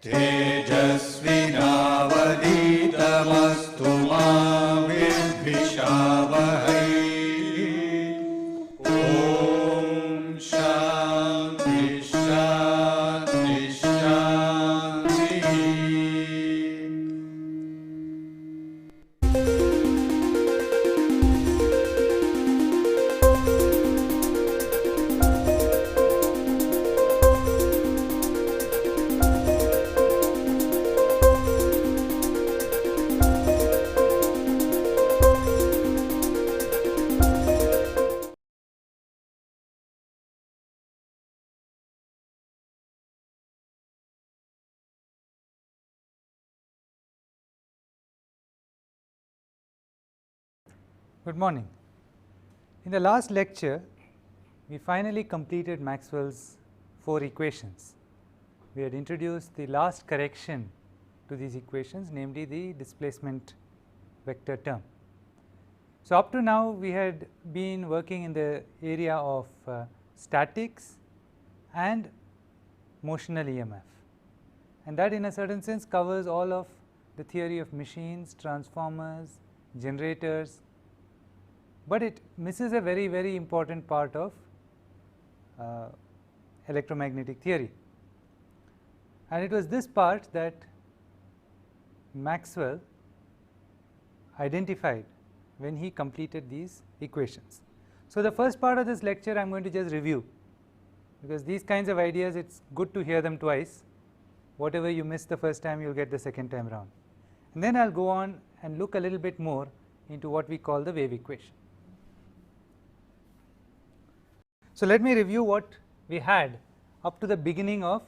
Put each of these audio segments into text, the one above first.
तेजस्विनावधीतमस्तु मा विद्विषावहै। ॐ शान्ति शान्ति शान्तिः। Good morning. In the last lecture, we finally completed Maxwell's 4 equations. We had introduced the last correction to these equations, namely the displacement vector term. So, up to now we had been working in the area of statics and motional EMF, and that in a certain sense covers all of the theory of machines, transformers, generators, but it misses a very important part of electromagnetic theory, and it was this part that Maxwell identified when he completed these equations. So, the first part of this lecture I am going to just review, because these kinds of ideas it is good to hear them twice. Whatever you missed the first time, you will get the second time round, and then I will go on and look a little bit more into what we call the wave equation. So, let me review what we had up to the beginning of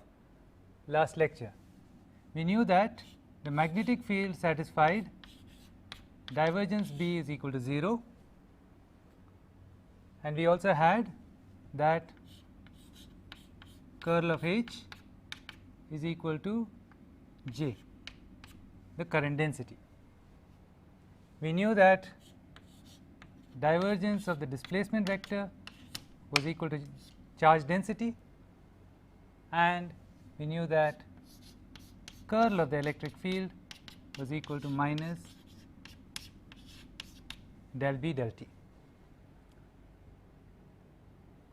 last lecture. We knew that the magnetic field satisfied divergence B is equal to 0, and we also had that curl of H is equal to J, the current density. We knew that divergence of the displacement vector was equal to charge density, and we knew that curl of the electric field was equal to minus del B del T.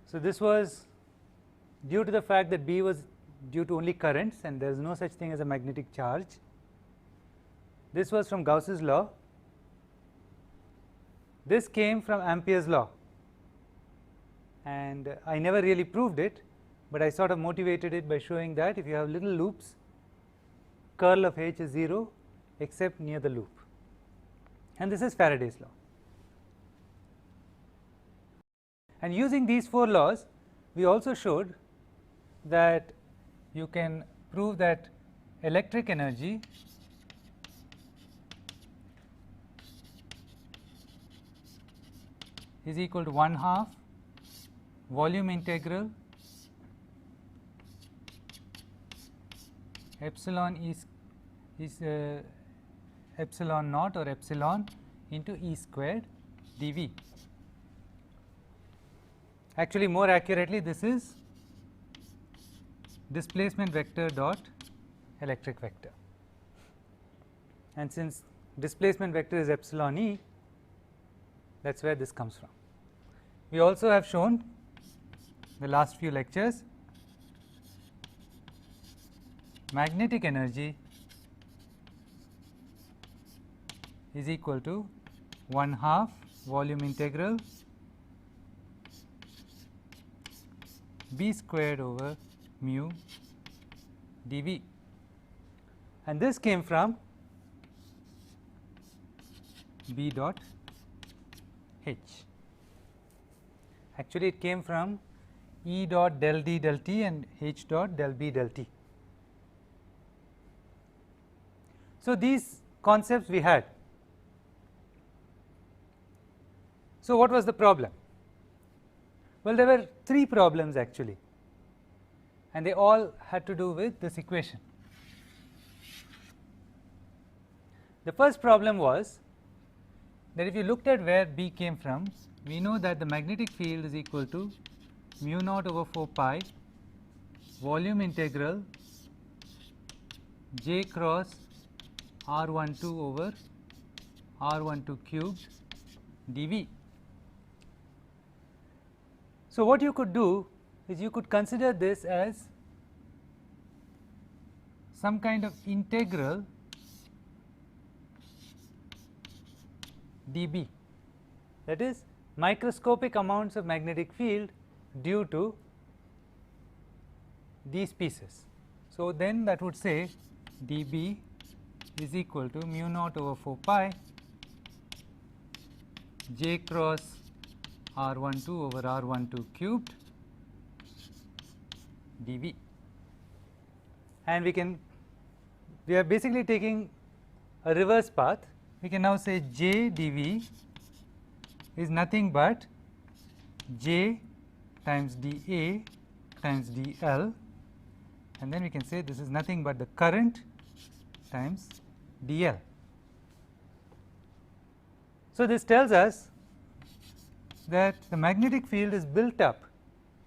So, this was due to the fact that B was due to only currents and there is no such thing as a magnetic charge. This was from Gauss's law. This came from Ampere's law, and I never really proved it, but I sort of motivated it by showing that if you have little loops, curl of H is 0 except near the loop, and this is Faraday's law. And using these 4 laws, we also showed that you can prove that electric energy is equal to 1/2 volume integral epsilon epsilon naught or epsilon into E squared dV. Actually, more accurately, this is displacement vector dot electric vector, and since displacement vector is epsilon E, that is where this comes from. We also have shown the last few lectures magnetic energy is equal to 1/2 volume integral B squared over mu dV, and this came from B dot H. Actually, it came from E dot del D del T and H dot del B del T. So, these concepts we had. So, what was the problem? Well, there were 3 problems actually, and they all had to do with this equation. The first problem was that if you looked at where B came from, we know that the magnetic field is equal to mu naught over 4 pi volume integral j cross r12 over r12 cubed dV. So, what you could do is you could consider this as some kind of integral dB, that is microscopic amounts of magnetic field due to these pieces. So, then that would say dB is equal to mu naught over 4 pi j cross r12 over r12 cubed dV. And we are basically taking a reverse path. We can now say j dV is nothing but j times dA times dL, and then we can say this is nothing but the current times dL. So, this tells us that the magnetic field is built up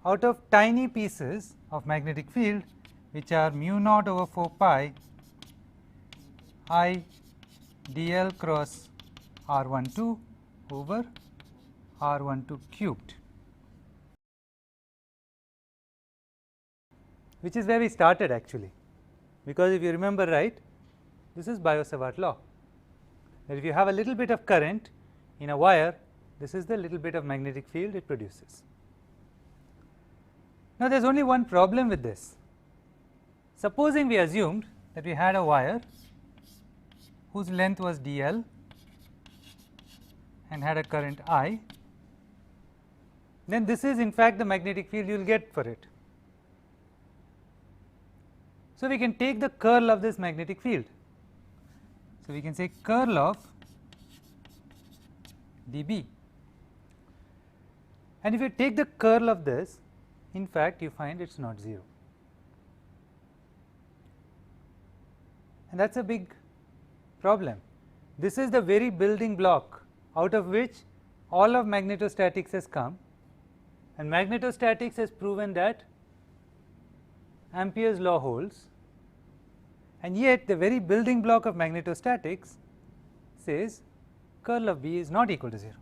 out of tiny pieces of magnetic field which are mu naught over 4 pi I dl cross r12 over r12 cubed, which is where we started actually, because if you remember right, this is Biot-Savart law, that if you have a little bit of current in a wire, this is the little bit of magnetic field it produces. Now, there is only one problem with this. Supposing we assumed that we had a wire whose length was dl and had a current I, then this is in fact the magnetic field you will get for it. So, we can take the curl of this magnetic field. So, we can say curl of dB, and if you take the curl of this, in fact you find it is not 0, and that is a big problem. This is the very building block out of which all of magnetostatics has come, and magnetostatics has proven that Ampere's law holds, and yet the very building block of magnetostatics says curl of B is not equal to 0.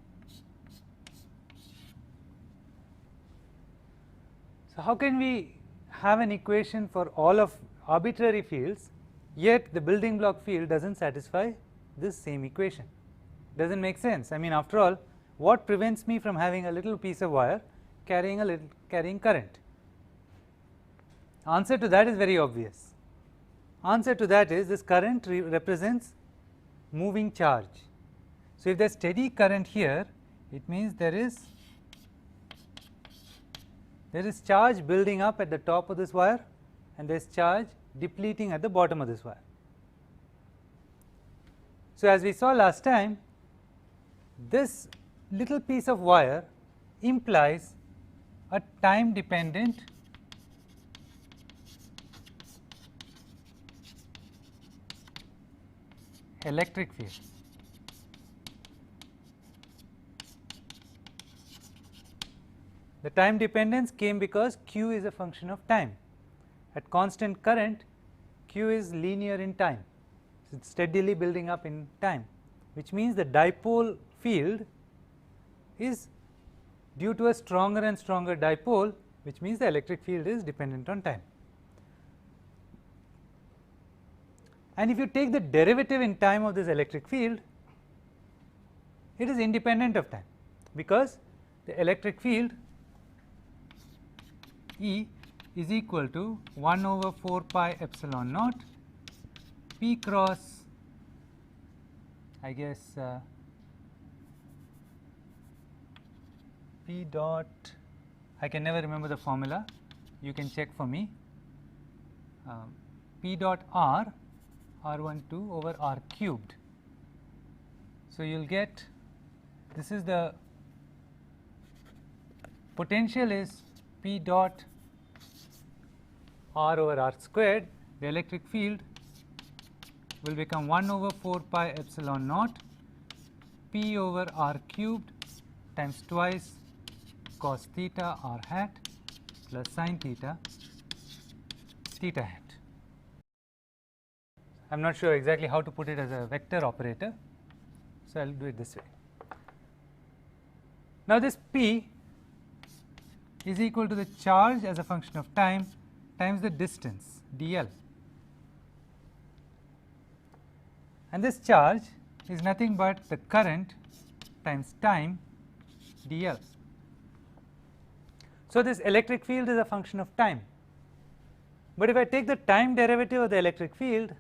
So, how can we have an equation for all of arbitrary fields, yet the building block field does not satisfy this same equation? Does not make sense. I mean, after all, what prevents me from having a little piece of wire carrying current? Answer to that is very obvious. Answer to that is this current represents moving charge. So, if there is steady current here, it means there is charge building up at the top of this wire and there is charge depleting at the bottom of this wire. So, as we saw last time, this little piece of wire implies a time dependent electric field. The time dependence came because q is a function of time. At constant current, q is linear in time, so it is steadily building up in time, which means the dipole field is due to a stronger and stronger dipole, which means the electric field is dependent on time. And if you take the derivative in time of this electric field, it is independent of time, because the electric field E is equal to 1 over 4 pi epsilon naught P cross, I guess P dot, I can never remember the formula, you can check for me, P dot R R12 over R cubed. So, you will get, this is the potential is P dot R over R squared, the electric field will become 1 over 4 pi epsilon naught P over R cubed times twice cos theta R hat plus sin theta theta hat. I am not sure exactly how to put it as a vector operator, so I will do it this way. Now, this P is equal to the charge as a function of time times the distance dl, and this charge is nothing but the current times time dl. So, this electric field is a function of time, but if I take the time derivative of the electric field,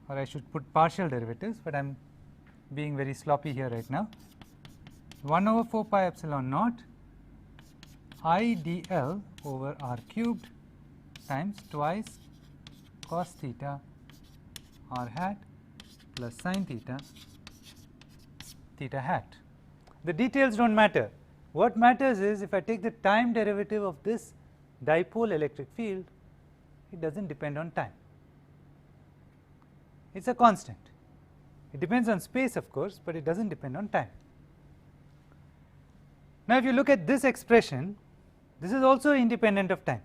or I should put partial derivatives, but I am being very sloppy here right now, 1 over 4 pi epsilon naught I dl over r cubed times twice cos theta r hat plus sin theta theta hat. The details do not matter. What matters is if I take the time derivative of this dipole electric field, it does not depend on time. It is a constant. It depends on space, of course, but it does not depend on time. Now, if you look at this expression, this is also independent of time,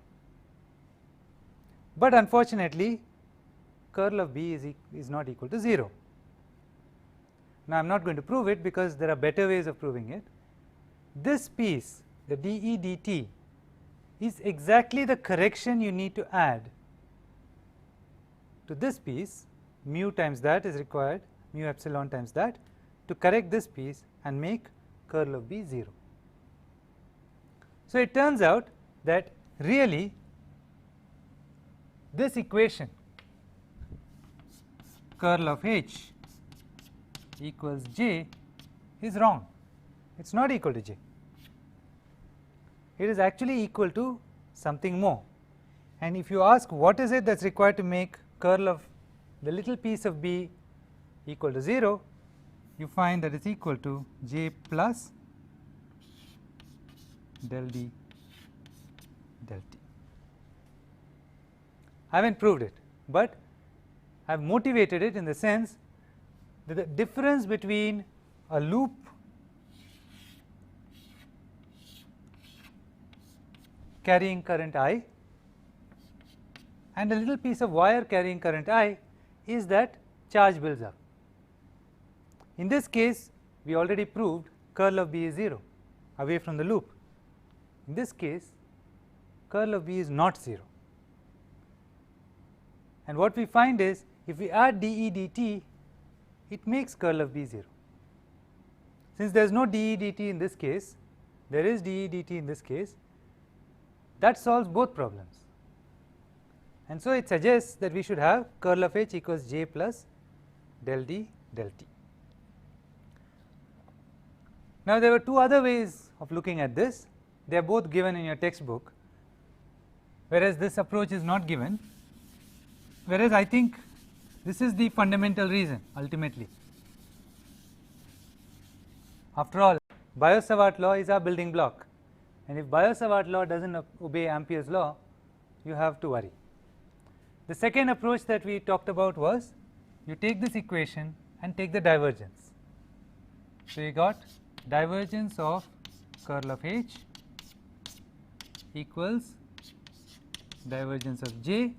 but unfortunately curl of B is not equal to 0. Now, I am not going to prove it because there are better ways of proving it. This piece, the dE dt, is exactly the correction you need to add to this piece. Mu times that is required, mu epsilon times that, to correct this piece and make curl of B 0. So, it turns out that really this equation curl of H equals J is wrong. It is not equal to J. It is actually equal to something more, and if you ask what is it that is required to make curl of the little piece of B equal to 0, you find that it is equal to J plus del D del T. I have not proved it, but I have motivated it in the sense that the difference between a loop carrying current I and a little piece of wire carrying current I is that charge builds up. In this case, we already proved curl of B is 0 away from the loop. In this case, curl of B is not 0, and what we find is if we add dE dt, it makes curl of B 0. Since there is no dE dt in this case, there is dE dt in this case, that solves both problems. And so, it suggests that we should have curl of H equals J plus del D del T. Now, there were two other ways of looking at this. They are both given in your textbook, whereas this approach is not given, whereas I think this is the fundamental reason ultimately. After all, Biot-Savart law is our building block, and if Biot-Savart law does not obey Ampere's law, you have to worry. The second approach that we talked about was you take this equation and take the divergence. So, you got divergence of curl of H equals divergence of J,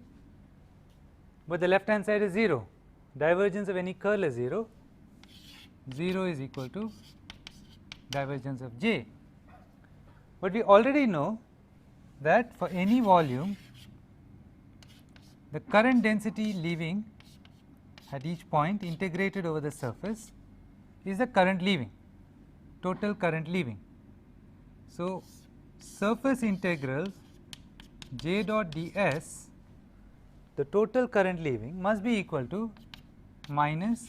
but the left hand side is 0. Divergence of any curl is 0. 0 is equal to divergence of J, but we already know that for any volume the current density leaving at each point integrated over the surface is the current leaving, total current leaving. So, surface integral J dot ds, the total current leaving must be equal to minus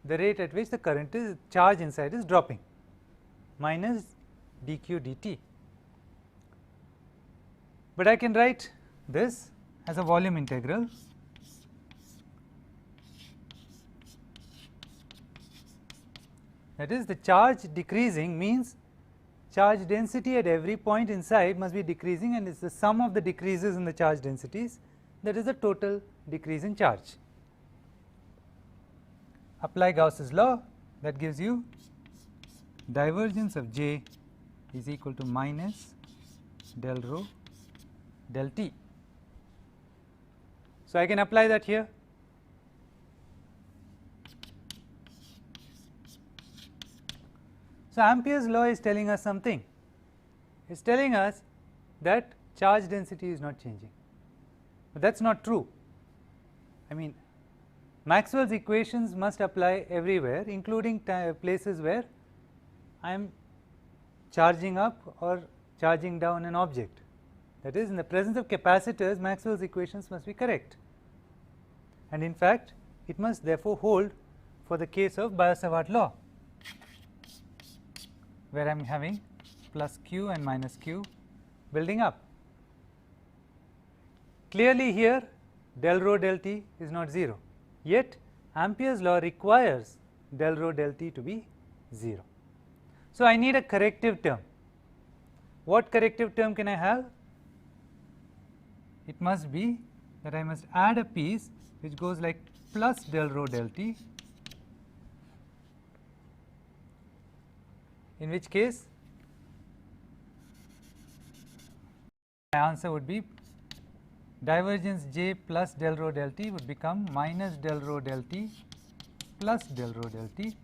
the rate at which the current is charge inside is dropping, minus dq dt. But I can write this as a volume integral that is the charge decreasing means charge density at every point inside must be decreasing, and it is the sum of the decreases in the charge densities that is the total decrease in charge. Apply Gauss's law, that gives you divergence of J is equal to minus del rho del T. So, I can apply that here. So, Ampere's law is telling us something. It is telling us that charge density is not changing, but that is not true. I mean, Maxwell's equations must apply everywhere, including places where I am charging up or charging down an object. That is, in the presence of capacitors, Maxwell's equations must be correct, and in fact it must therefore hold for the case of Biot-Savart law, where I am having plus q and minus q building up. Clearly here del rho del T is not 0, yet Ampere's law requires del rho del T to be 0. So, I need a corrective term. What corrective term can I have? It must be that I must add a piece which goes like plus del rho del T, in which case my answer would be divergence J plus del rho del T would become minus del rho del T plus del rho del T,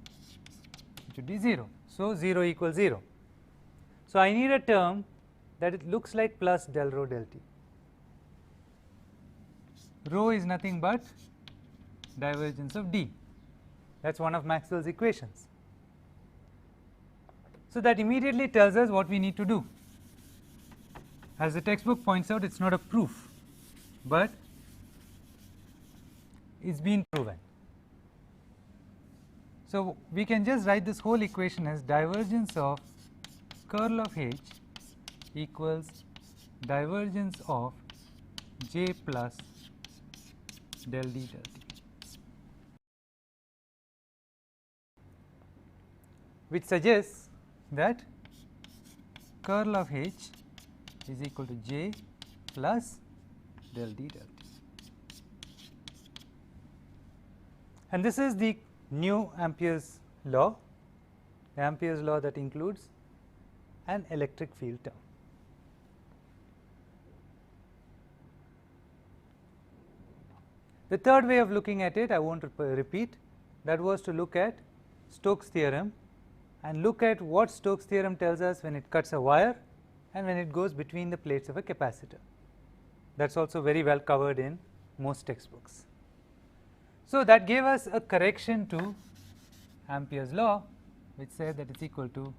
which would be 0. So, 0 equals 0. So, I need a term that it looks like plus del rho del T. Rho is nothing but divergence of D, that is one of Maxwell's equations. So, that immediately tells us what we need to do. As the textbook points out, it is not a proof, but it is been proven. So, we can just write this whole equation as divergence of curl of H equals divergence of J plus del D del T, which suggests that curl of H is equal to J plus del D del T. And this is the new Ampere's law, the Ampere's law that includes an electric field term. The third way of looking at it, I won't repeat, that was to look at Stokes' theorem and look at what Stokes' theorem tells us when it cuts a wire and when it goes between the plates of a capacitor. That is also very well covered in most textbooks. So, that gave us a correction to Ampere's law, which said that it is equal to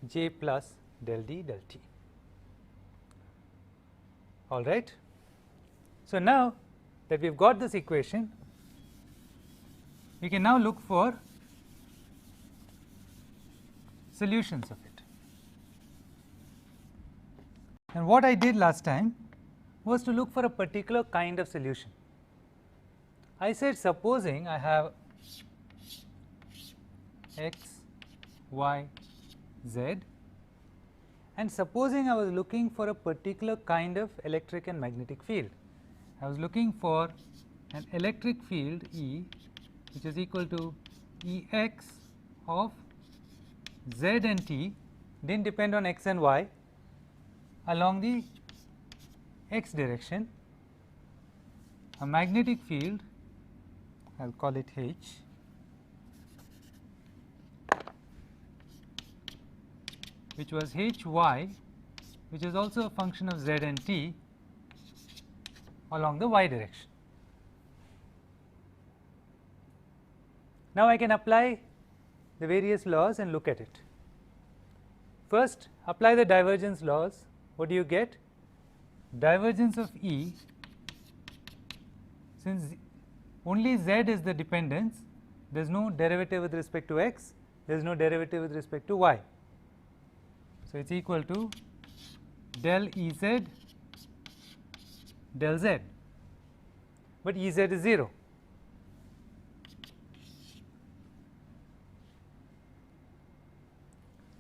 J plus del D del T. All right. So, now that we have got this equation, we can now look for solutions of it. And what I did last time was to look for a particular kind of solution. I said, supposing I have x, y, z, and supposing I was looking for a particular kind of electric and magnetic field. I was looking for an electric field E, which is equal to Ex of z and t, didn't depend on x and y, along the x direction, a magnetic field, I will call it H, which was Hy, which is also a function of z and t along the y direction. Now, I can apply the various laws and look at it. First, apply the divergence laws. What do you get? Divergence of E, since only z is the dependence, there is no derivative with respect to x, there is no derivative with respect to y. So, it is equal to del Ez del z, but Ez is 0.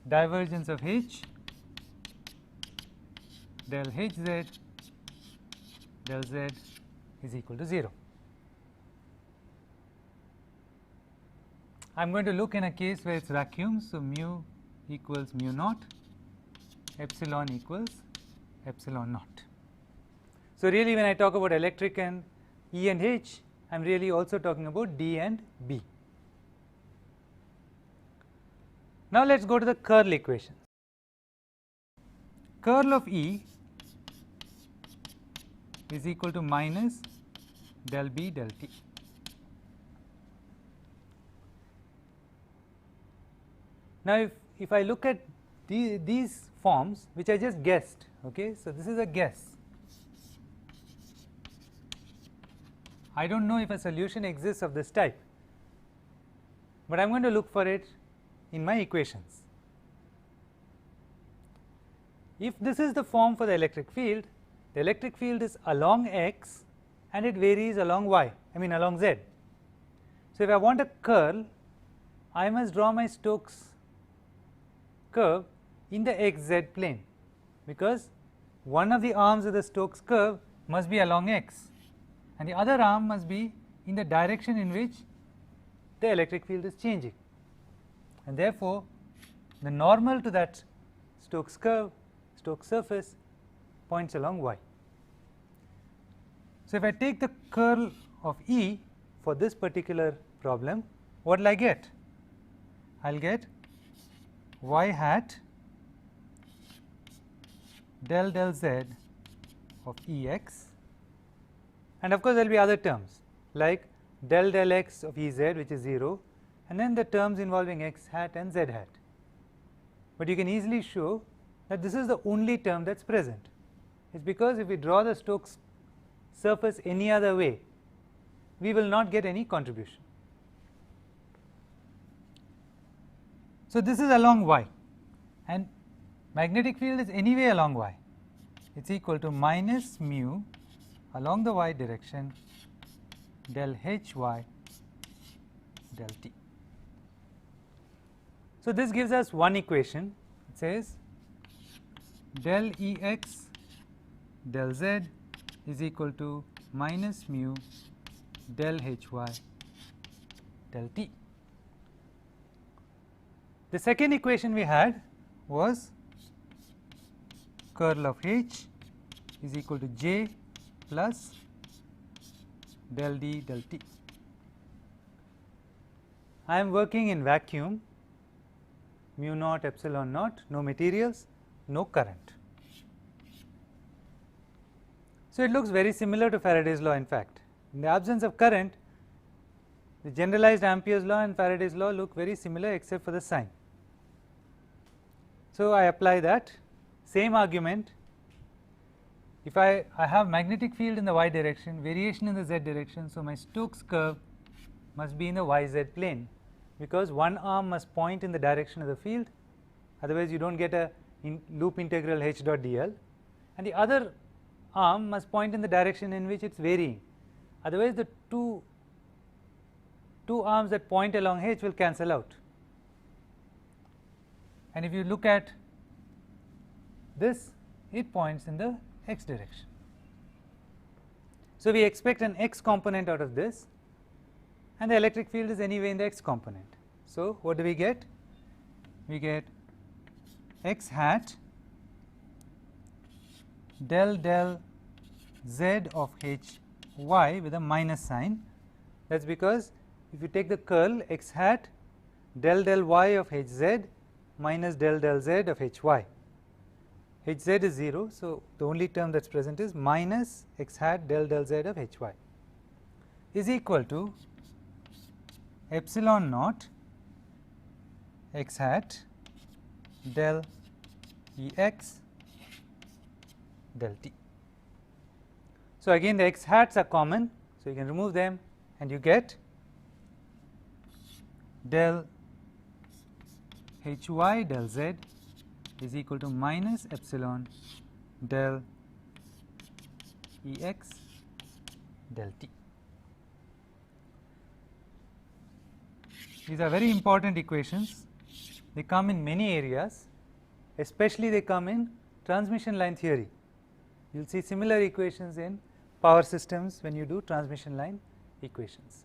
Divergence of H del Hz del z is equal to 0. I am going to look in a case where it is vacuum. So, mu equals mu naught, epsilon equals epsilon naught. So, really when I talk about electric and E and H, I am really also talking about D and B. Now, let us go to the curl equation. Curl of E is equal to minus del B del T. Now, if I look at these forms which I just guessed, okay, so this is a guess. I do not know if a solution exists of this type, but I am going to look for it in my equations. If this is the form for the electric field is along x and it varies along y, I mean along z. So, if I want a curl, I must draw my Stokes curve in the xz plane, because one of the arms of the Stokes curve must be along x and the other arm must be in the direction in which the electric field is changing, and therefore, the normal to that Stokes curve, Stokes surface points along y. So, if I take the curl of E for this particular problem, what will I get? I will get y hat del del z of E x, and of course, there will be other terms like del del x of E z, which is 0, and then the terms involving x hat and z hat. But you can easily show that this is the only term that is present. It is because if we draw the Stokes surface any other way, we will not get any contribution. So, this is along y, and magnetic field is anyway along y. It is equal to minus mu along the y direction del h y del t. So, this gives us one equation. It says del E x del z is equal to minus mu del h y del t. The second equation we had was curl of h is equal to j plus del d del t. I am working in vacuum, mu naught epsilon naught, no materials, no current. So, it looks very similar to Faraday's law. In fact, in the absence of current, the generalized Ampere's law and Faraday's law look very similar except for the sign. So, I apply that same argument. If I have magnetic field in the y direction, variation in the z direction, so my Stokes curve must be in the yz plane, because one arm must point in the direction of the field, otherwise you do not get a loop integral h dot dl, and the other arm must point in the direction in which it is varying, otherwise the two arms that point along h will cancel out. And if you look at this, it points in the x direction. So, we expect an x component out of this, and the electric field is anyway in the x component. So, what do we get? We get x hat del del z of h y with a minus sign. That is because if you take the curl x hat del del y of h z minus del del z of h y, h z is 0. So, the only term that is present is minus x hat del del z of h y is equal to epsilon naught x hat del E x del t. So, again the x hats are common, so you can remove them and you get del h y del z is equal to minus epsilon del E x del t. These are very important equations. They come in many areas, especially they come in transmission line theory. You will see similar equations in power systems when you do transmission line equations.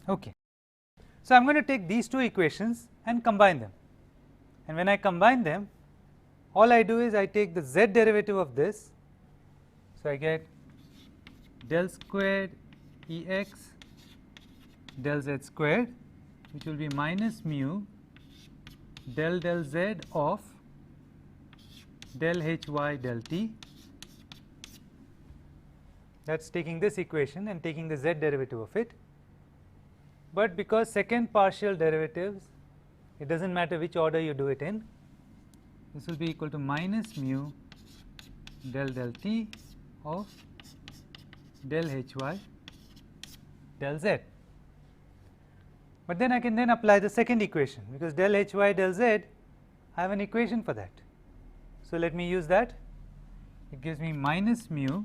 Okay. So, I am going to take these two equations and combine them, and when I combine them, all I do is I take the z derivative of this. So, I get del squared E x del z squared, which will be minus mu del z of del h y del t. That is taking this equation and taking the z derivative of it, but because second partial derivatives, it does not matter which order you do it in, this will be equal to minus mu del t of del h y del z. But then I can then apply the second equation, because del h y del z, I have an equation for that. So, let me use that. It gives me minus mu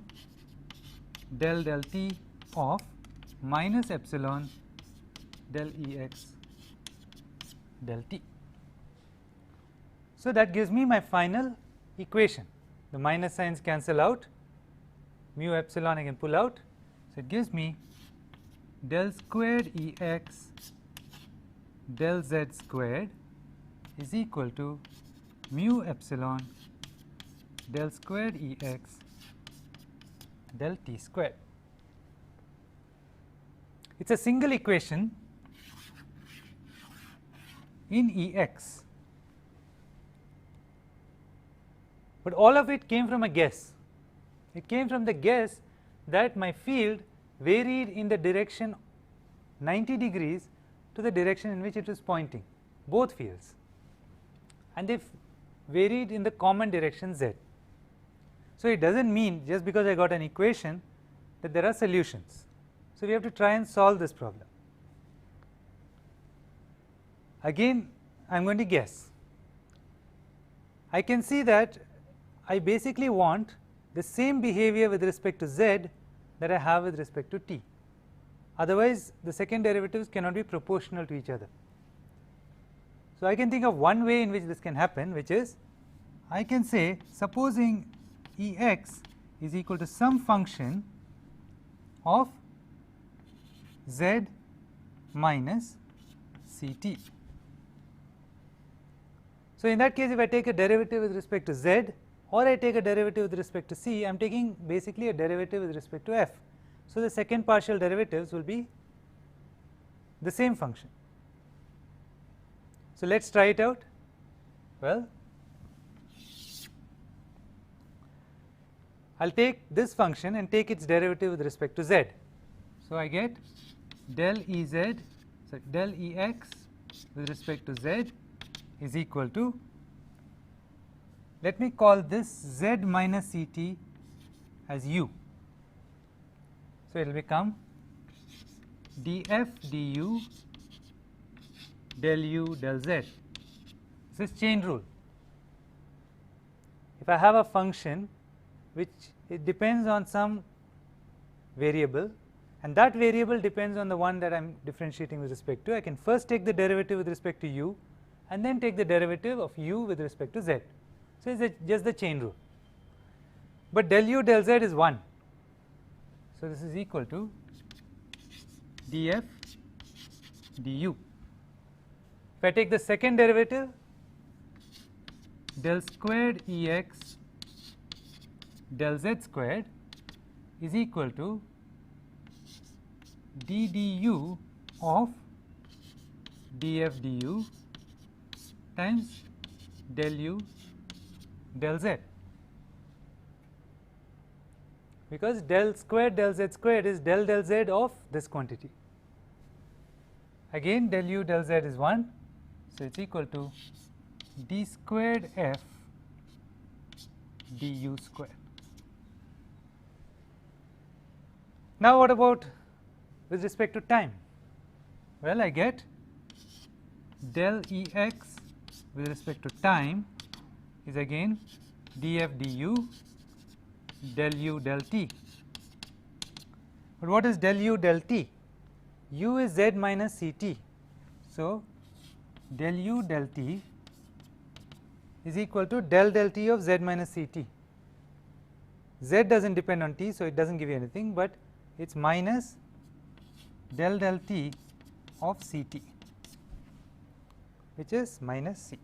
del t of minus epsilon del E x del t. So, that gives me my final equation. The minus signs cancel out, mu epsilon I can pull out. So, it gives me del squared E x del z squared is equal to mu epsilon del squared E x del t squared. It is a single equation in E x, but all of it came from a guess. It came from the guess that my field varied in the direction 90 degrees to the direction in which it was pointing, both fields, and they varied in the common direction z. So, it does not mean just because I got an equation that there are solutions. So, we have to try and solve this problem. Again, I am going to guess. I can see that I basically want the same behavior with respect to z that I have with respect to t. Otherwise, the second derivatives cannot be proportional to each other. So, I can think of one way in which this can happen, which is I can say, supposing E x is equal to some function of z minus c t. So, in that case, if I take a derivative with respect to z or I take a derivative with respect to c, I am taking basically a derivative with respect to f. So, the second partial derivatives will be the same function. So, let us try it out. Well, I will take this function and take its derivative with respect to z. So, I get del E z, sorry, del E x with respect to z is equal to, let me call this z minus c t as u. So, it will become df du del u del z. This is chain rule. If I have a function which it depends on some variable, and that variable depends on the one that I am differentiating with respect to, I can first take the derivative with respect to u and then take the derivative of u with respect to z. So, it is just the chain rule, but del u del z is 1. So, this is equal to df du. If I take the second derivative, del squared E x del z squared is equal to d du of df du times del u del z, because del squared del z squared is del z of this quantity. Again, del u del z is 1. So, it is equal to d squared f du squared. Now, what about with respect to time? Well, I get del E x with respect to time is again df du del u del t. But what is del u del t? U is z minus c t. So, del u del t is equal to del t of z minus c t. Z does not depend on t, so it does not give you anything, but it is minus del t of Ct, which is minus C.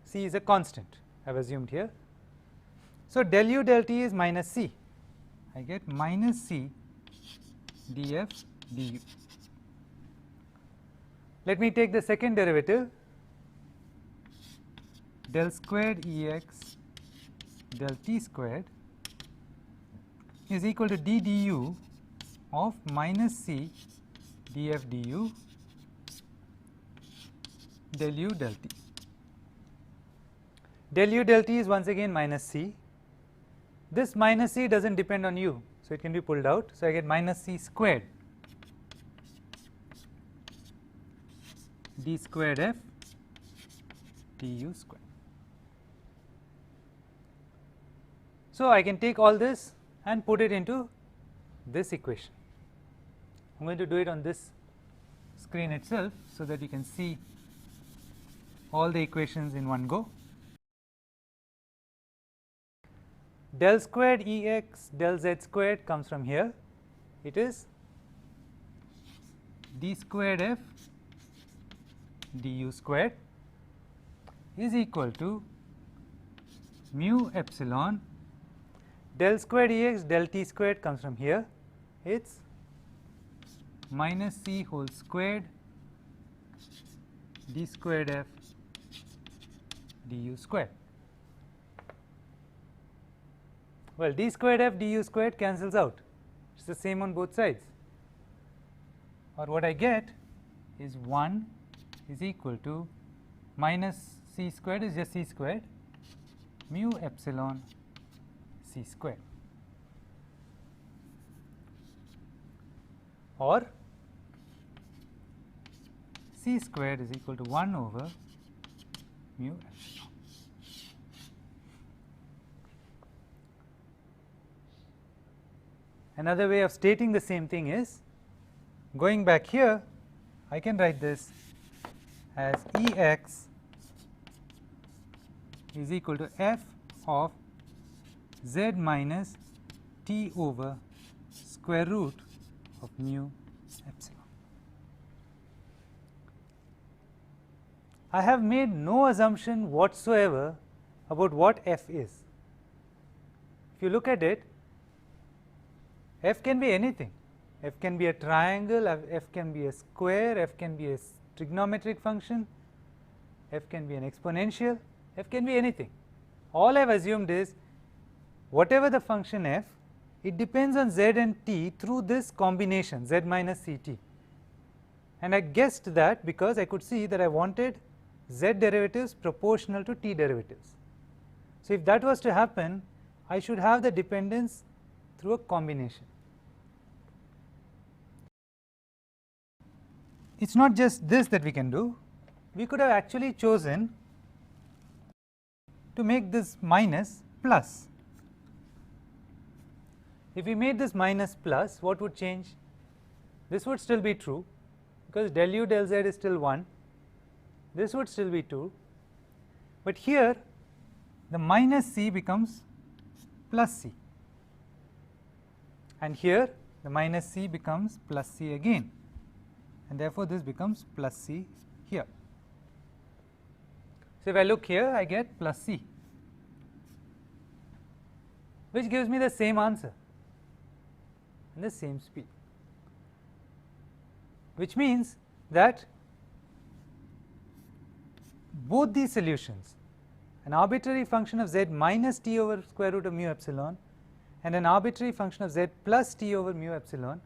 C is a constant I have assumed here. So, del u del t is minus C, I get minus C df du. Let me take the second derivative, del squared Ex del t squared is equal to d du of minus C df du del u del t. Del u del t is once again minus C. This minus C does not depend on u, so it can be pulled out. So, I get minus C squared d squared f du squared. So, I can take all this and put it into this equation. I am going to do it on this screen itself, so that you can see all the equations in one go. Del squared Ex del z squared comes from here, it is d squared f du squared is equal to mu epsilon. Del squared Ex del t squared comes from here, it is minus C whole squared d squared f du squared. Well, d squared f du squared cancels out, it is the same on both sides, or what I get is 1 is equal to minus C squared is just C squared mu epsilon C squared, or C squared is equal to 1 over mu epsilon. Another way of stating the same thing is, going back here, I can write this as Ex is equal to f of z minus t over square root of mu epsilon. I have made no assumption whatsoever about what f is. If you look at it, f can be anything. F can be a triangle, f can be a square, f can be a trigonometric function, f can be an exponential, f can be anything. All I have assumed is whatever the function f, it depends on z and t through this combination z minus Ct, and I guessed that because I could see that I wanted z derivatives proportional to t derivatives. So, if that was to happen, I should have the dependence through a combination. It is not just this that we can do, we could have actually chosen to make this minus plus. If we made this minus plus, what would change? This would still be true, because del u del z is still 1, this would still be 2, but here the minus C becomes plus C, and here the minus C becomes plus C again, and therefore, this becomes plus C here. So, if I look here, I get plus C, which gives me the same answer and the same speed, which means that both these solutions, an arbitrary function of z minus t over square root of mu epsilon and an arbitrary function of z plus t over mu epsilon,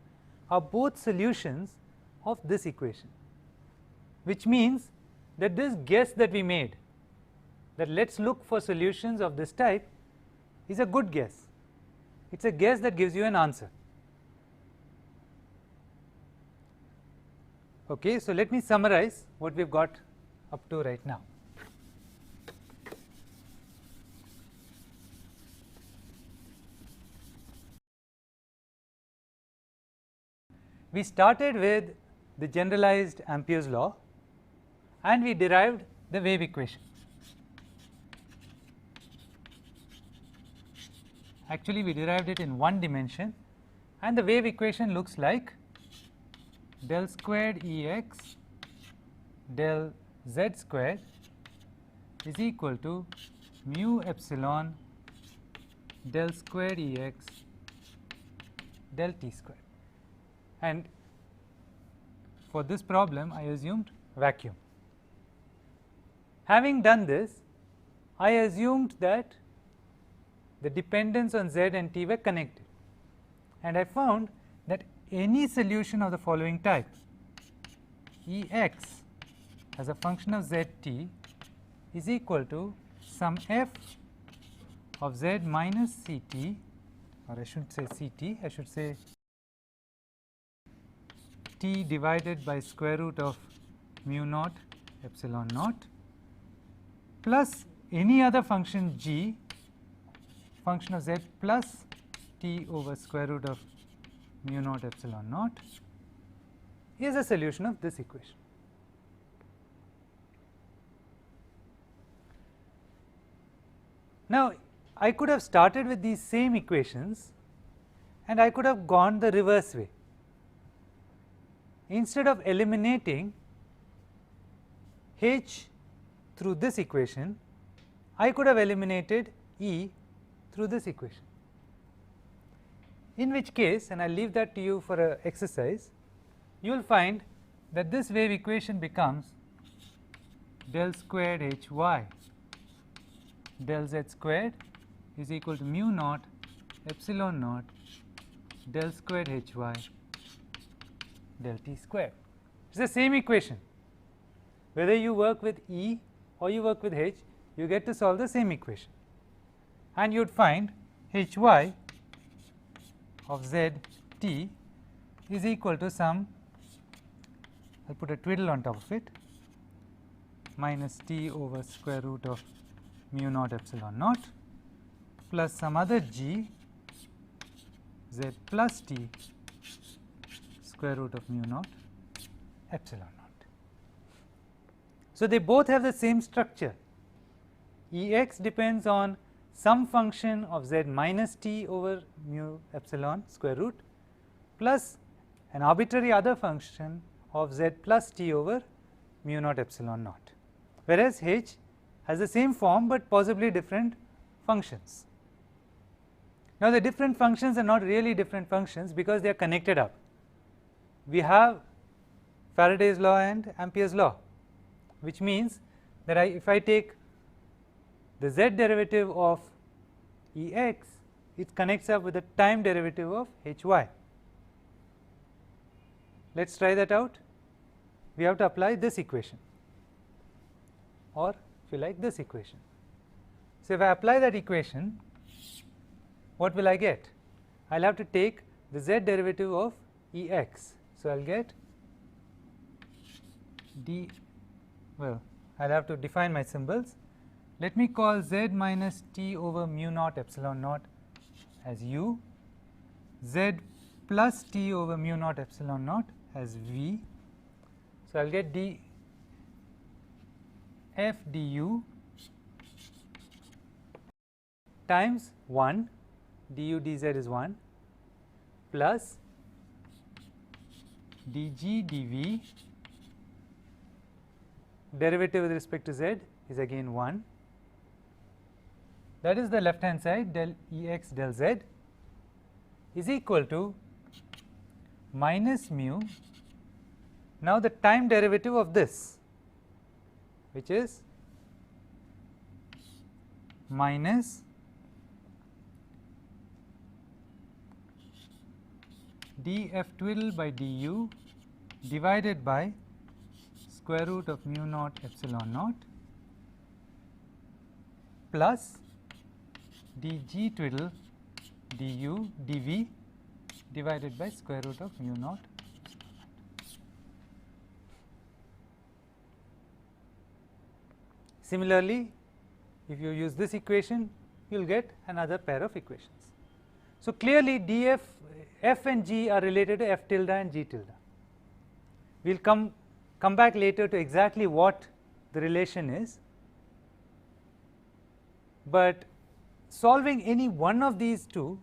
are both solutions of this equation, which means that this guess that we made, that let us look for solutions of this type, is a good guess. It is a guess that gives you an answer. Okay, so, let me summarize what we have got up to right now. We started with the generalized Ampere's law and we derived the wave equation. Actually, we derived it in one dimension and the wave equation looks like del squared Ex del z squared is equal to mu epsilon del squared Ex del t squared. And for this problem I assumed vacuum. Having done this, I assumed that the dependence on z and t were connected, and I found that any solution of the following type, Ex as a function of zt is equal to some f of z minus ct, or I should say ct, I should say t divided by square root of mu naught epsilon naught plus any other function g, function of z plus t over square root of mu naught epsilon naught is a solution of this equation. Now, I could have started with these same equations and I could have gone the reverse way. Instead of eliminating h through this equation, I could have eliminated E through this equation. In which case, and I will leave that to you for an exercise, you will find that this wave equation becomes del squared Hy del z squared is equal to mu naught epsilon naught del squared Hy del t squared. It is the same equation. Whether you work with E or you work with H, you get to solve the same equation, and you would find Hy of z t is equal to some, I will put a twiddle on top of it, minus t over square root of mu naught epsilon naught plus some other g z plus t square root of mu naught epsilon naught. So, they both have the same structure. Ex depends on some function of z minus t over mu epsilon square root plus an arbitrary other function of z plus t over mu naught epsilon naught, whereas H has the same form, but possibly different functions. Now, the different functions are not really different functions because they are connected up. We have Faraday's law and Ampere's law, which means that if I take the z derivative of Ex, it connects up with the time derivative of Hy. Let us try that out. We have to apply this equation, or if you like this equation. So, if I apply that equation, what will I get? I will have to take the z derivative of Ex. So, I will get d, well, I will have to define my symbols. Let me call z minus t over mu naught epsilon naught as u, z plus t over mu naught epsilon naught as v. So, I will get d f du times 1, du dz is 1, plus dg dv, derivative with respect to z is again 1, that is the left hand side, del Ex del z is equal to minus mu, now the time derivative of this, which is minus df twiddle by du divided by square root of mu naught epsilon naught plus dg twiddle du dv divided by square root of mu naught. Similarly, if you use this equation, you will get another pair of equations. So, clearly df, f and g are related to f tilde and g tilde. We will come back later to exactly what the relation is, but solving any one of these two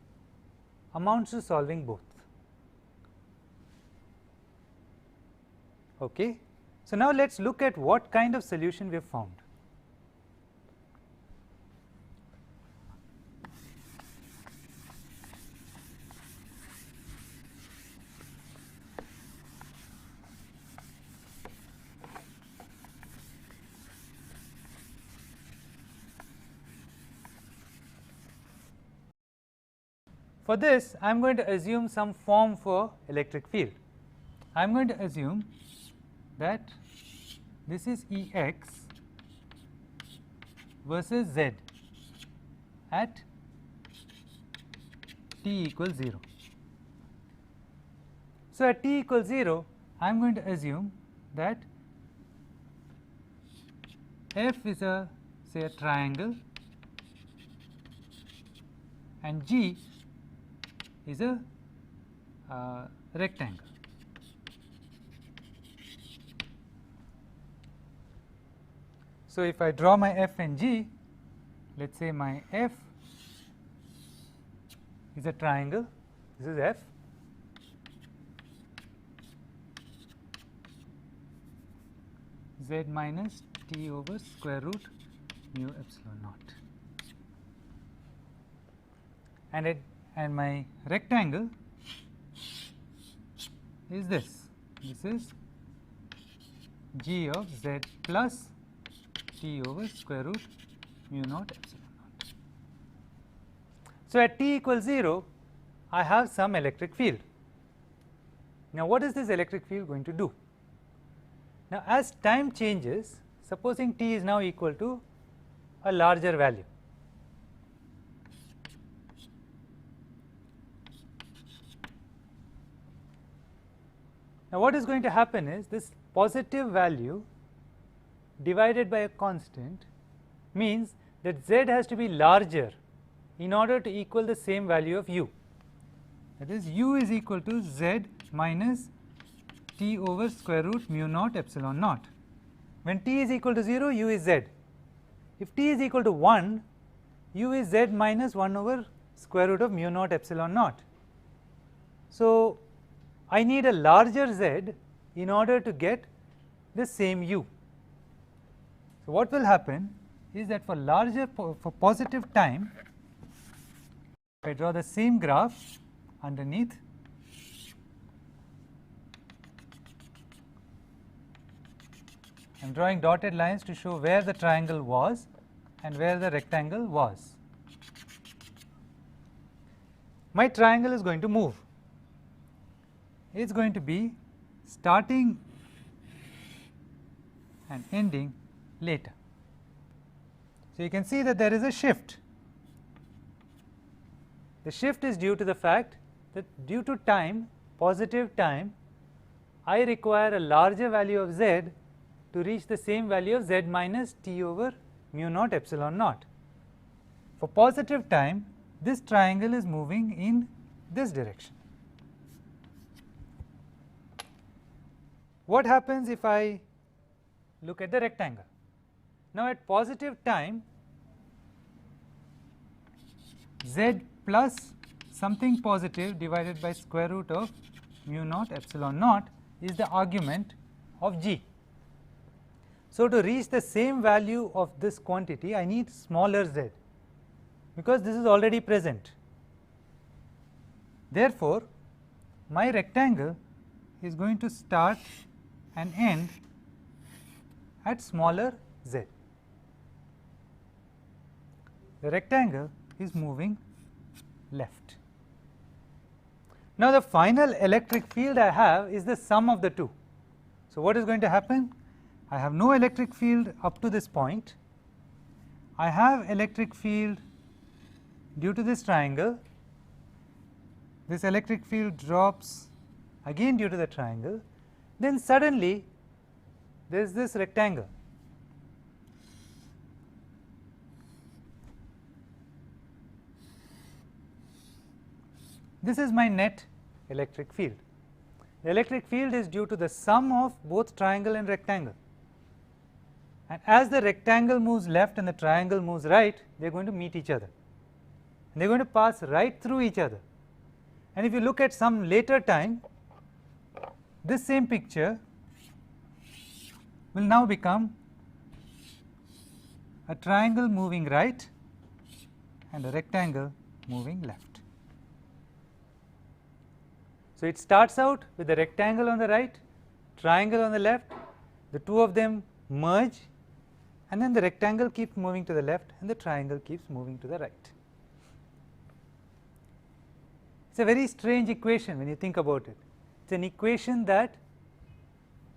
amounts to solving both. Okay. So, now let us look at what kind of solution we have found. For this, I am going to assume some form for electric field. I am going to assume that this is E x versus z at t equals 0. So, at t equals 0, I am going to assume that f is a, say, a triangle and G is a rectangle. So, if I draw my f and g, let us say my f is a triangle, this is f, z minus t over square root mu epsilon naught, and my rectangle is this is g of z plus t over square root mu naught epsilon naught. So, at t equals 0, I have some electric field. Now, what is this electric field going to do? Now, as time changes, supposing t is now equal to a larger value, now what is going to happen is this positive value divided by a constant means that z has to be larger in order to equal the same value of u. That is, u is equal to z minus t over square root mu naught epsilon naught. When t is equal to 0, u is z. If t is equal to 1, u is z minus 1 over square root of mu naught epsilon naught. So, I need a larger z in order to get the same u. So, what will happen is that for positive time, if I draw the same graph underneath, I am drawing dotted lines to show where the triangle was and where the rectangle was. My triangle is going to move. It is going to be starting and ending later. So, you can see that there is a shift. The shift is due to the fact that due to time, positive time, I require a larger value of z to reach the same value of z minus t over mu naught epsilon naught. For positive time, this triangle is moving in this direction. What happens if I look at the rectangle? Now, at positive time, z plus something positive divided by square root of mu naught epsilon naught is the argument of g. So, to reach the same value of this quantity, I need smaller z, because this is already present. Therefore, my rectangle is going to start and end at smaller z. The rectangle is moving left. Now, the final electric field I have is the sum of the two. So, what is going to happen? I have no electric field up to this point. I have electric field due to this triangle. This electric field drops again due to the triangle. Then suddenly there is this rectangle. This is my net electric field. The electric field is due to the sum of both triangle and rectangle. And as the rectangle moves left and the triangle moves right, they are going to meet each other. And they are going to pass right through each other. And if you look at some later time, this same picture will now become a triangle moving right and a rectangle moving left. So, it starts out with the rectangle on the right, triangle on the left, the two of them merge, and then the rectangle keeps moving to the left and the triangle keeps moving to the right. It is a very strange equation when you think about it. It is an equation that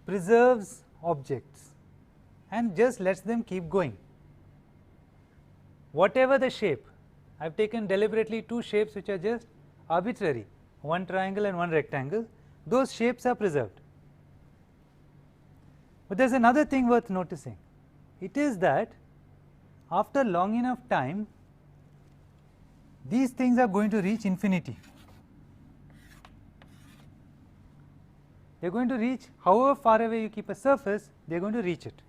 preserves objects and just lets them keep going. Whatever the shape, I have taken deliberately two shapes which are just arbitrary, one triangle and one rectangle, those shapes are preserved. But there is another thing worth noticing. It is that after long enough time, these things are going to reach infinity. They are going to reach, however far away you keep a surface, they are going to reach it.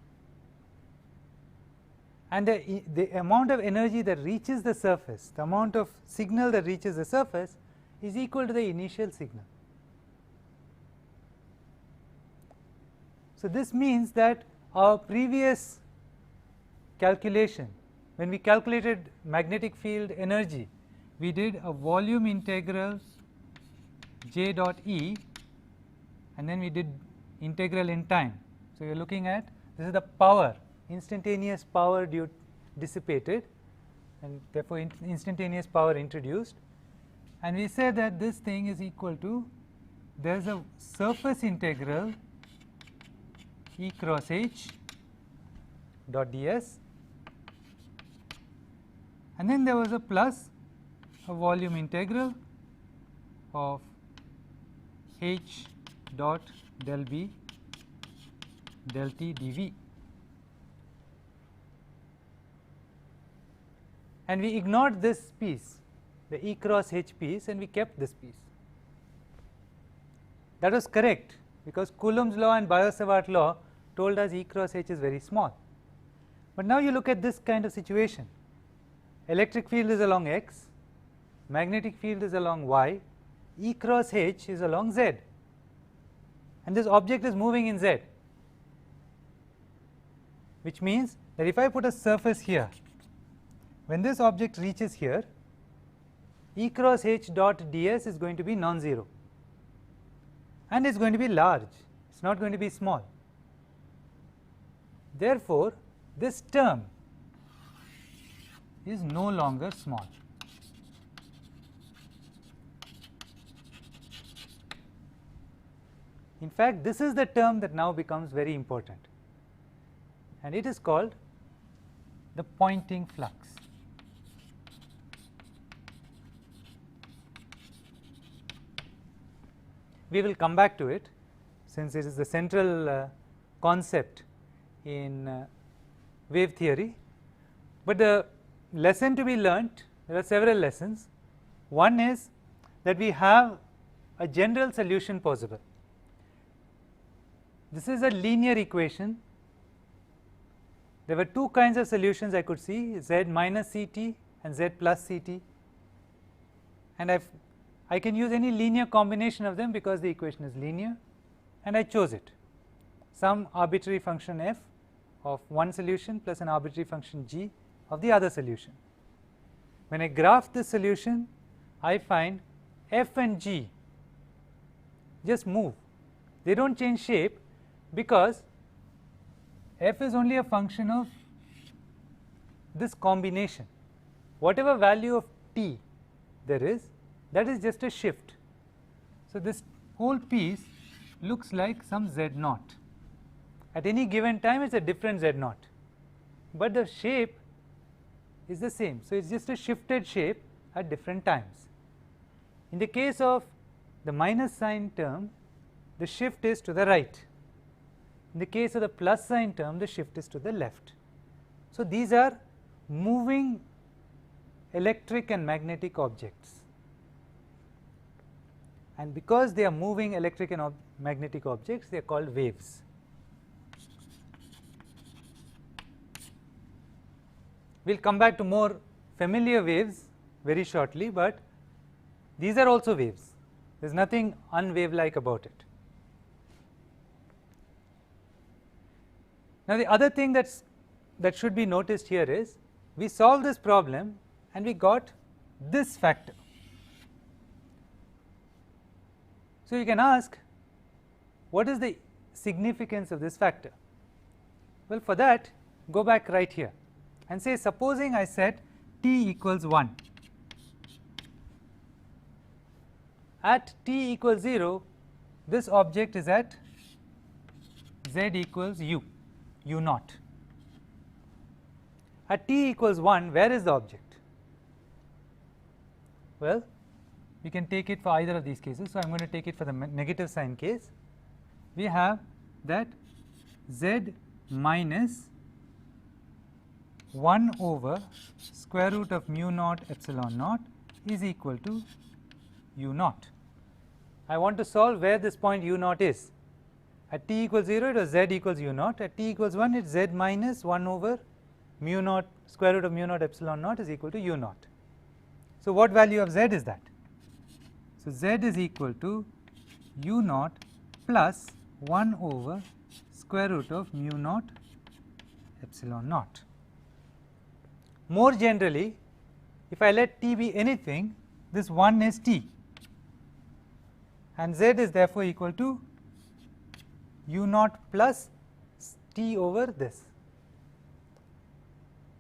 And the amount of energy that reaches the surface, the amount of signal that reaches the surface is equal to the initial signal. So, this means that our previous calculation, when we calculated magnetic field energy, we did a volume integral J dot E and then we did integral in time. So, you are looking at this is the power, instantaneous power dissipated, and therefore instantaneous power introduced, and we say that this thing is equal to, there is a surface integral E cross H dot ds, and then there was a plus a volume integral of H dot del B del T dV, and we ignored this piece, the E cross H piece, and we kept this piece. That was correct, because Coulomb's law and Biot-Savart law told us E cross H is very small. But now you look at this kind of situation, electric field is along x, magnetic field is along y, E cross H is along z, and this object is moving in z, which means that if I put a surface here, when this object reaches here, E cross H dot ds is going to be non-zero, and it is going to be large, it is not going to be small. Therefore, this term is no longer small. In fact, this is the term that now becomes very important, and it is called the Poynting flux. We will come back to it, since it is the central concept in wave theory. But the lesson to be learnt, there are several lessons. One is that we have a general solution possible. This is a linear equation. There were two kinds of solutions I could see, z minus Ct and z plus Ct, and I can use any linear combination of them because the equation is linear, and I chose it, some arbitrary function f of one solution plus an arbitrary function g of the other solution. When I graph this solution, I find f and g just move, they do not change shape, because f is only a function of this combination. Whatever value of t there is, that is just a shift. So, this whole piece looks like some z naught. At any given time it is a different z naught, but the shape is the same. So, it is just a shifted shape at different times. In the case of the minus sign term, the shift is to the right. In the case of the plus sign term, the shift is to the left. So, these are moving electric and magnetic objects, and because they are moving electric and magnetic objects, they are called waves. We will come back to more familiar waves very shortly, but these are also waves, there is nothing unwave like about it. Now, the other thing that should be noticed here is we solved this problem and we got this factor. So, you can ask what is the significance of this factor? Well, for that go back right here and say, supposing I set t equals 1. At t equals 0, this object is at z equals u naught. At t equals 1, where is the object? Well, we can take it for either of these cases. So, I am going to take it for the negative sign case. We have that z minus 1 over square root of mu naught epsilon naught is equal to u naught. I want to solve where this point u naught is. At t equals 0, it was z equals u naught. At t equals 1, it is z minus 1 over mu naught square root of mu naught epsilon naught is equal to u naught. So, what value of z is that? So, z is equal to u naught plus 1 over square root of mu naught epsilon naught. More generally, if I let t be anything, this 1 is t, and z is therefore equal to u naught plus t over this.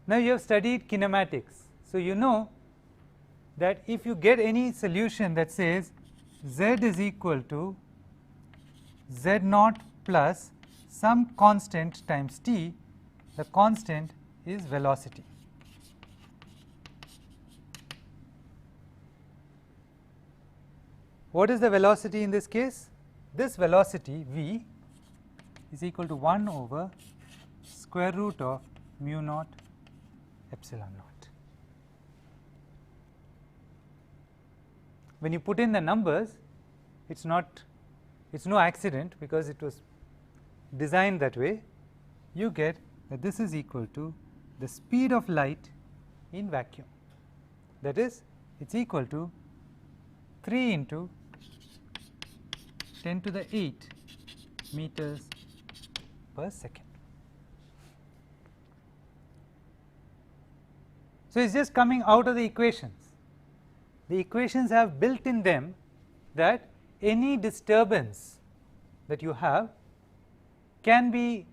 Now, you have studied kinematics. So, you know that if you get any solution that says z is equal to z naught plus some constant times t, the constant is velocity. What is the velocity in this case? This velocity v is equal to 1 over square root of mu naught epsilon naught. When you put in the numbers, it's no accident, because it was designed that way. You get that this is equal to the speed of light in vacuum, that is, it's equal to 3 into 10 to the 8 meters per second. So, it's just coming out of the equations. The equations have built in them that any disturbance that you have can be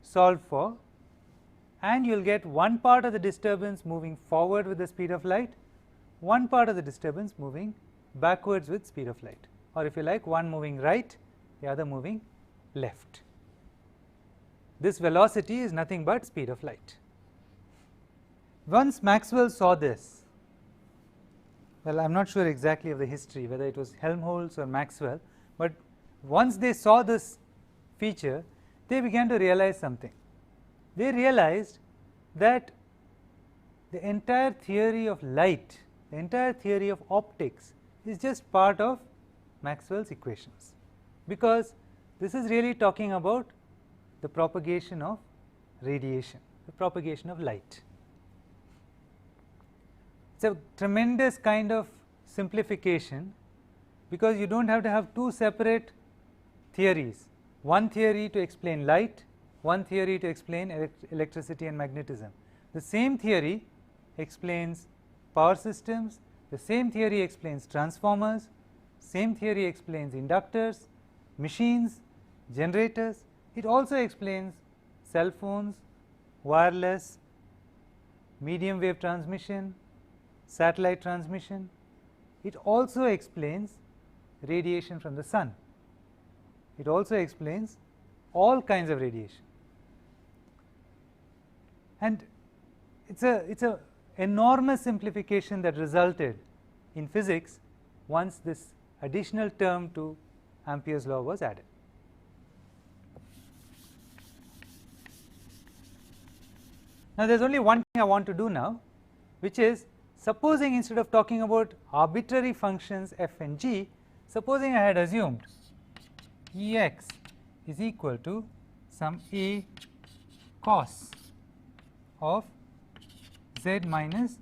solved for, and you will get one part of the disturbance moving forward with the speed of light, one part of the disturbance moving backwards with speed of light, or if you like, one moving right, the other moving left. This velocity is nothing but speed of light. Once Maxwell saw this, well, I am not sure exactly of the history, whether it was Helmholtz or Maxwell, but once they saw this feature, they began to realize something. They realized that the entire theory of light, the entire theory of optics is just part of Maxwell's equations, because this is really talking about the propagation of radiation, the propagation of light. It's a tremendous kind of simplification, because you do not have to have two separate theories, one theory to explain light, one theory to explain electricity and magnetism. The same theory explains power systems, the same theory explains transformers, same theory explains inductors, machines, generators. It also explains cell phones, wireless, medium wave transmission, satellite transmission. It also explains radiation from the sun. It also explains all kinds of radiation. And it's a enormous simplification that resulted in physics once this additional term to Ampere's law was added. Now, there is only one thing I want to do now, which is, supposing instead of talking about arbitrary functions f and g, supposing I had assumed Ex is equal to some a cos of z minus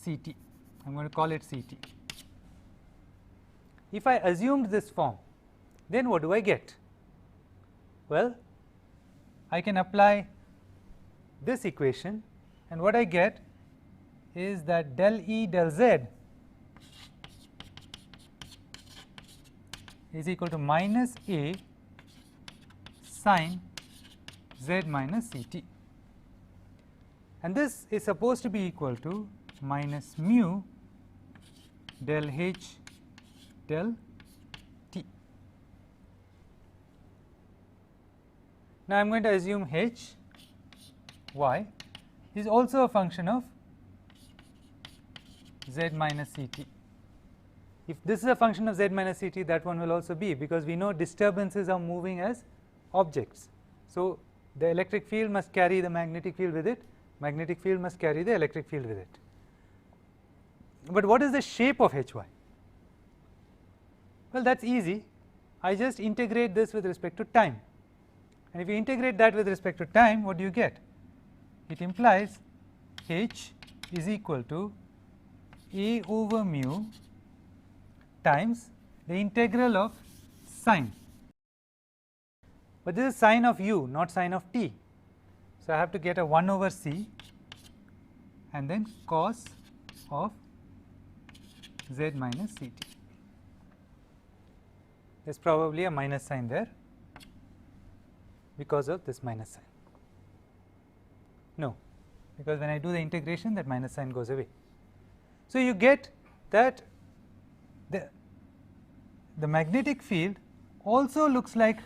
Ct. I am going to call it Ct. If I assumed this form, then what do I get? Well, I can apply this equation, and what I get is that del E del Z is equal to minus A sine Z minus Ct, and this is supposed to be equal to minus mu del H del T. Now, I am going to assume H y is also a function of Z minus Ct. If this is a function of Z minus Ct, that one will also be, because we know disturbances are moving as objects. So, the electric field must carry the magnetic field with it, magnetic field must carry the electric field with it. But what is the shape of Hy? Well, that is easy. I just integrate this with respect to time, and if you integrate that with respect to time, what do you get? It implies H is equal to A over mu times the integral of sine, but this is sine of u, not sine of t. So, I have to get a 1 over c and then cos of Z minus Ct. There is probably a minus sign there because of this minus sign. No, because when I do the integration, that minus sign goes away. So, you get that the magnetic field also looks like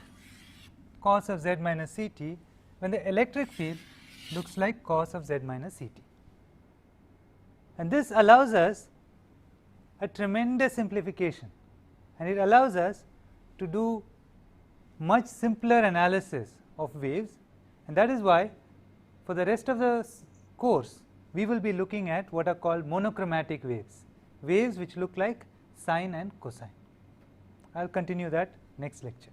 cos of Z minus Ct, when the electric field looks like cos of Z minus Ct. And this allows us a tremendous simplification, and it allows us to do much simpler analysis of waves, and that is why for the rest of the course we will be looking at what are called monochromatic waves, waves which look like sine and cosine. I will continue that next lecture.